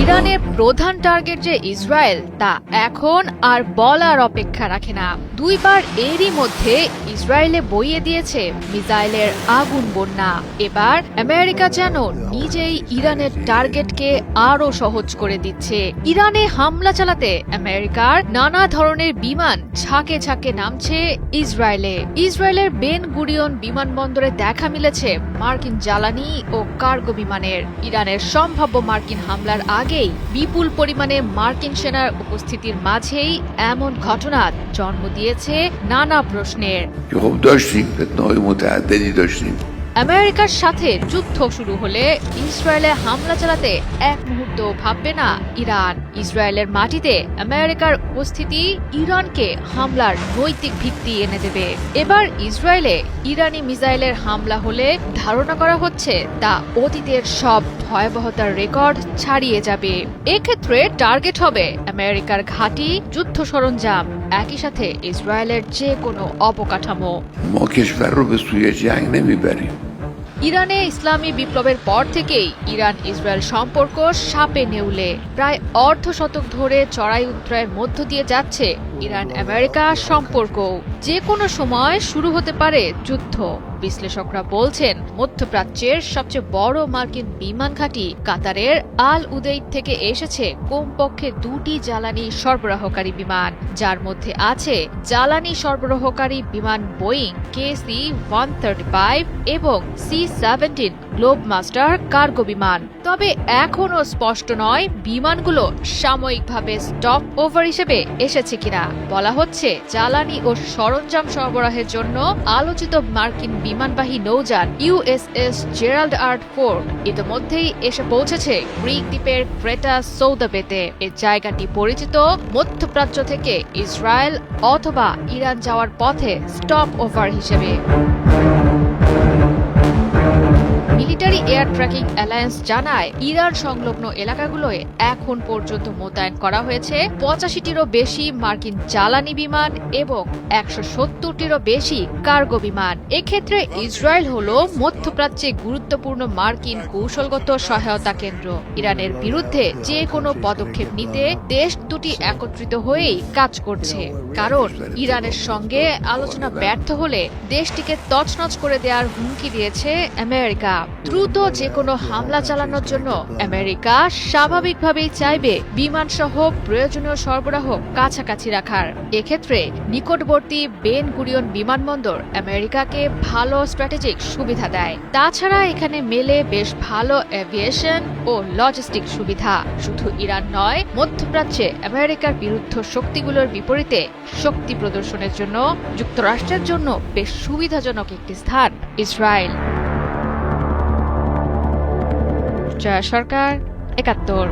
ইরানের প্রধান টার্গেট যে ইসরায়েল তা এখন আর বলার অপেক্ষা রাখে না। দুইবার এরই মধ্যে ইসরায়েলে বইয়ে দিয়েছে মিসাইলের আগুন বন্যা। এবার আমেরিকা যেন নিজেই ইরানের টার্গেটকে আরো সহজ করে দিচ্ছে। ইরানে হামলা চালাতে আমেরিকার নানা ধরনের বিমান ঝাঁকে ঝাঁকে নামছে ইসরায়েলে। ইসরায়েলের বেন গুরিয়ন বিমানবন্দরে দেখা মিলেছে মার্কিন জ্বালানি ও কার্গো বিমানের। ইরানের সম্ভাব্য মার্কিন হামলার আগেই বিপুল পরিমাণে মার্কিন সেনার উপস্থিতির মাঝেই এমন ঘটনা জন্ম দিয়েছে নানা প্রশ্নের। আমেরিকার সাথে যুদ্ধ শুরু হলে ইসরায়েলে হামলা চালাতে এক মুহূর্ত ভাববে না ইরান। ইসরায়েলের মাটিতে আমেরিকার উপস্থিতি ইরানকে হামলার নৈতিক ভিত্তি এনে দেবে। এবার ইসরায়েলে ইরানি মিসাইলের হামলা হলে ধারণা করা হচ্ছে তা অতীতের সব ভয়াবহতার রেকর্ড ছাড়িয়ে যাবে। এক্ষেত্রে টার্গেট হবে আমেরিকার ঘাঁটি, যুদ্ধ সরঞ্জাম, একই সাথে ইসরায়েলের যে কোনো অবকাঠামো। ইরানে ইসলামী বিপ্লবের পর থেকেই ইরান ইসরায়েল সম্পর্ক সাপে নেউলে। প্রায় অর্ধ শতক ধরে চড়াই উতরায়ের মধ্য দিয়ে যাচ্ছে ইরান আমেরিকা সম্পর্ক। যে কোনো সময় শুরু হতে পারে যুদ্ধ। বিশ্লেষকরা বলছেন মধ্যপ্রাচ্যের সবচেয়ে বড় মার্কিন বিমান ঘাঁটি কাতারের আল উদেইদ থেকে এসেছে কমপক্ষে দুটি জ্বালানি সরবরাহকারী বিমান, যার মধ্যে আছে জ্বালানি সরবরাহকারী বিমান বোয়িং KC-135 এবং C-17 গ্লোবমাস্টার কার্গো বিমান। তবে এখনও স্পষ্ট নয় বিমানগুলো সাময়িকভাবে স্টপ ওভার হিসেবে এসেছে কিনা। বলা হচ্ছে জ্বালানি ও সরঞ্জাম সরবরাহের জন্য আলোচিত মার্কিন বিমানবাহী নৌযান USS জেরাল্ড আর ফোর্ড ইতিমধ্যেই এসে পৌঁছেছে গ্রিক দ্বীপের ক্রেটা সৌদাবেতে। এই জায়গাটি পরিচিত মধ্যপ্রাচ্য থেকে ইসরায়েল অথবা ইরান যাওয়ার পথে স্টপ ওভার হিসেবে। মিলিটারি এয়ার ট্র্যাকিং অ্যালায়েন্স জানায় ইরান সংলগ্ন এলাকাগুলোয় এখন পর্যন্ত মোতায়েন করা হয়েছে 85টিরও বেশি মার্কিন জ্বালানি বিমান এবং 170টিরও বেশি কার্গো বিমান। এক্ষেত্রে ইসরায়েল হল মধ্যপ্রাচ্যে গুরুত্বপূর্ণ মার্কিন কৌশলগত সহায়তা কেন্দ্র। ইরানের বিরুদ্ধে যে কোনো পদক্ষেপ নিতে দেশ দুটি একত্রিত হয়েই কাজ করছে, কারণ ইরানের সঙ্গে আলোচনা ব্যর্থ হলে দেশটিকে তছনছ করে দেওয়ার হুমকি দিয়েছে আমেরিকা। দ্রুত যে কোনো হামলা চালানোর জন্য আমেরিকা স্বাভাবিকভাবেই চাইবে বিমান সহ প্রয়োজনীয় সরবরাহ কাছাকাছি রাখার। এক্ষেত্রে নিকটবর্তী বেন গুরিয়ন বিমানবন্দর আমেরিকাকে ভালো স্ট্র্যাটেজিক সুবিধা দেয়। তাছাড়া এখানে মেলে বেশ ভালো এভিয়েশন ও লজিস্টিক সুবিধা। শুধু ইরান নয়, মধ্যপ্রাচ্যে আমেরিকার বিরুদ্ধ শক্তিগুলোর বিপরীতে শক্তি প্রদর্শনের জন্য যুক্তরাষ্ট্রের জন্য বেশ সুবিধাজনক একটি স্থান ইসরায়েল। জয়া সরকার, ৭১।